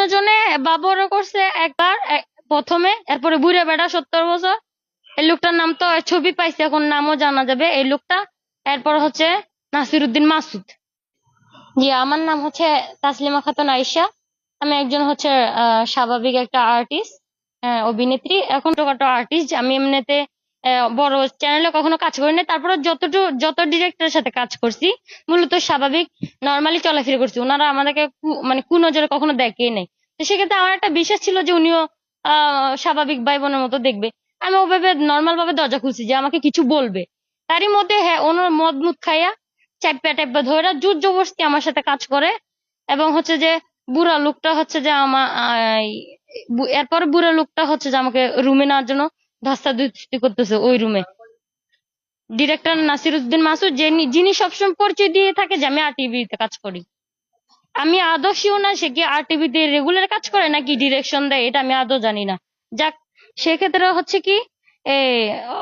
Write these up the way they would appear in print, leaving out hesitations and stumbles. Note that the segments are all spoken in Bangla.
অভিনয়জনে বাবরও করছে একবার প্রথমে, এরপরে বুড়ে বেটা 70 বছর, এই লোকটার নাম তো ছবি পাইছে, এখন নামও জানা যাবে এই লোকটা। এরপর হচ্ছে নাসিরউদ্দিন মাসুদ। জি, আমার নাম হচ্ছে তাসলিমা খাতুন আয়েশা। আমি একজন হচ্ছে স্বাভাবিক একটা আর্টিস্ট, অভিনেত্রী, এখন ছোটখাটো আর্টিস্ট। আমি এমনিতে বড় চ্যানেলে কখনো কাজ করিনি, তারপরে যত ডিরেক্টরের সাথে কাজ করছি মূলত স্বাভাবিক নর্মালি চলাফেরা করছি। ওনারা আমাদেরকে মানে কুনজরে কখনো দেখেই নাই। তো সেক্ষেত্রে আমার একটা বিশ্বাস ছিল যে উনিও স্বাভাবিক ভাই বোনের মতো দেখবে। আমি ওভাবে নর্মাল ভাবে দরজা খুলছি যে আমাকে কিছু বলবে, তারই মধ্যে হ্যাঁ ওনার মদ মুদ খাইয়া চাপা ধরে জোর জবরদস্তি আমার সাথে কাজ করে। এবং হচ্ছে যে বুড়া লোকটা হচ্ছে যে এরপর বুড়া লোকটা হচ্ছে যে আমাকে রুমে নেওয়ার জন্য ধস্তাধস্তি করতেছে ওই রুমে। ডিরেক্টর নাসিরউদ্দিন মাসুদ যিনি সবসময় পরিচয় দিয়ে থাকে যে আমি আরটিভিতে কাজ করি। আমি আদৌ শিওর না সে কি আরটিভিতে রেগুলার কাজ করে নাকি ডিরেকশন দেয়, এটা আমি আদৌ জানি না। যাক, সেক্ষেত্রে হচ্ছে কি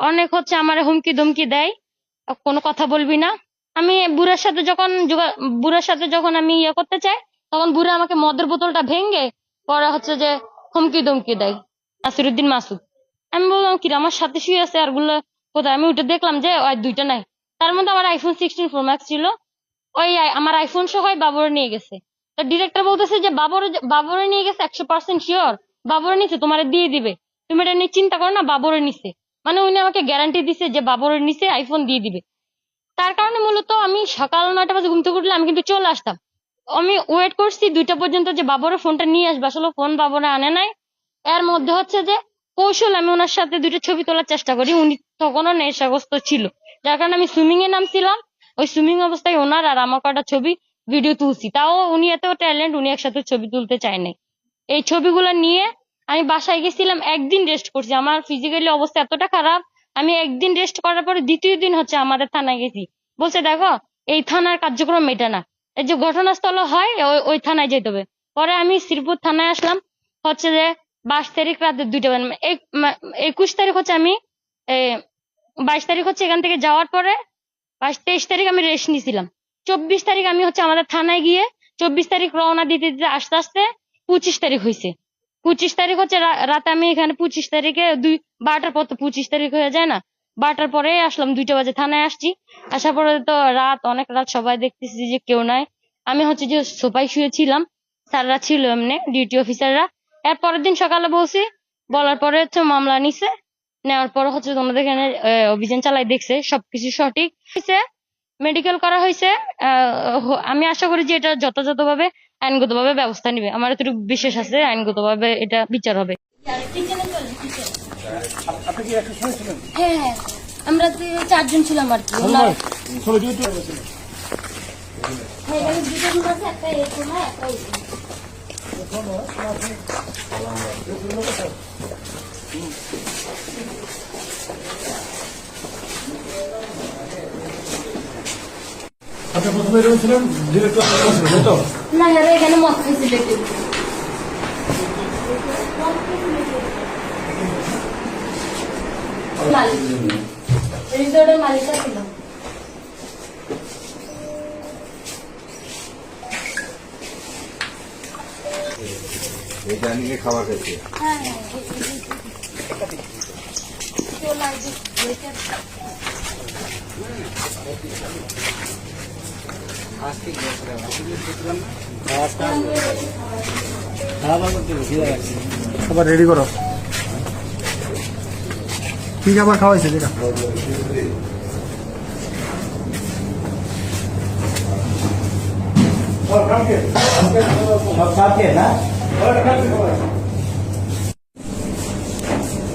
অনেক হচ্ছে আমার হুমকি ধমকি দেয়, কোনো কথা বলবি না। আমি বুড়ার সাথে যখন আমি ইয়ে করতে চাই, তখন বুড়া আমাকে মদের বোতলটা ভেঙে পরে হচ্ছে যে হুমকি ধমকি দেয় নাসিরউদ্দিন মাসুদ। আমি বললাম কি আমার সাথে শুয়ে আছে আরগুলো কোথায়? আমি উঠে দেখলাম যে ওই দুইটা নাই। তার মধ্যে আমার iPhone 16 Pro Max ছিল, ওই আমার আইফোন সহ বাবরে নিয়ে গেছে। তো ডিরেক্টর বলতেছে যে বাবরে নিয়ে গেছে 100% শিওর, বাবরে নিছে, তোমারে দিয়ে দিবে, তুমি এটা নিয়ে চিন্তা করো না, বাবরে নিছে। মানে উনি আমাকে গ্যারান্টি দিছে যে বাবরে নিছে, আইফোন দিয়ে দিবে। তার কারণে মূলত আমি সকাল 9টা বাজে ঘুম থেকে উঠলে আমি কিন্তু চলে আসতাম। আমি ওয়েট করছি 2টা পর্যন্ত যে বাবরের ফোনটা নিয়ে আসবে, আসলে ফোন বাবরে আনে নাই। এর মধ্যে হচ্ছে যে কৌশল আমি ওনার সাথে 2টা ছবি তোলার চেষ্টা করি, উনি তখনও নেশাগ্রস্ত ছিল, যার কারণে আমি সুইমিং এ নামছিলাম। ওই সুইমিং অবস্থায় ওনার আর আমার কটা ছবি ভিডিও তুলছি, তাও উনি এত ট্যালেন্ট, উনি একসাথে ছবি তুলতে চায় নাই। এই ছবিগুলো নিয়ে আমি বাসায় গেছিলাম, একদিন রেস্ট করছি, আমার ফিজিক্যালি অবস্থা এতটা খারাপ। আমি একদিন রেস্ট করার পরে দ্বিতীয় দিন হচ্ছে আমাদের থানায় গেছি, বলছে দেখো এই থানার কার্যক্রম এটা না, এই যে ঘটনাস্থল হয় ওই থানায় যেতে হবে। পরে আমি শ্রীপুর থানায় আসলাম, হচ্ছে যে 22 তারিখ রাতে 2টা 21 তারিখ হচ্ছে আমি 22 তারিখ হচ্ছে এখান থেকে যাওয়ার পরে 23 তারিখ আমি রেস্ট নিয়েছিলাম। 24 তারিখ আমি হচ্ছে আমাদের থানায় গিয়ে 24 তারিখ রওনা দিতে দিতে আস্তে আস্তে 25 তারিখ হয়েছে। 25 তারিখ হচ্ছে রাতে আমি এখানে 25 তারিখে 12টার পর তো 25 তারিখ হয়ে যায় না, 12টার পরে আসলাম, 2টা বাজে থানায় আসছি। আসার পরে তো অনেক রাত, সবাই দেখতেছি যে কেউ নাই। আমি হচ্ছে যে সোফায় শুয়েছিলাম, স্যাররা ছিল এমনি ডিউটি অফিসাররা। এর পরের দিন সকালে বলার পরে হচ্ছে মামলা নিছে, নেওয়ার পর হচ্ছে তোমাদের এখানে অভিযান চালাই, দেখছে সবকিছু সঠিক হয়েছে, মেডিকেল করা হয়েছে। আমি আশা করি যে এটা যথাযথভাবে আইনগতভাবে ব্যবস্থা নিবে। আমার এতটুকু বিশ্বাস আছে আইনগতভাবে এটা বিচার হবে। হ্যাঁ হ্যাঁ, আমরা 4জন ছিলাম আর কি। আপনি প্রথমে এরকম ছিলেন, ডিরেক্টর ছিলেন তো? না, এখানে মদ খাইছিল, রিসোর্টের মালিক ছিল। এটা নিয়ে খাবার খাইছে। হ্যাঁ খাবার রেডি করো। কি খাবার খাওয়াইছে যেটা?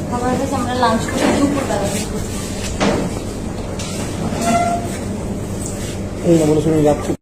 খাবার কাছে আমরা লাঞ্চ করছি, দুপুরবেলা এই না বলে শুনে যাচ্ছি।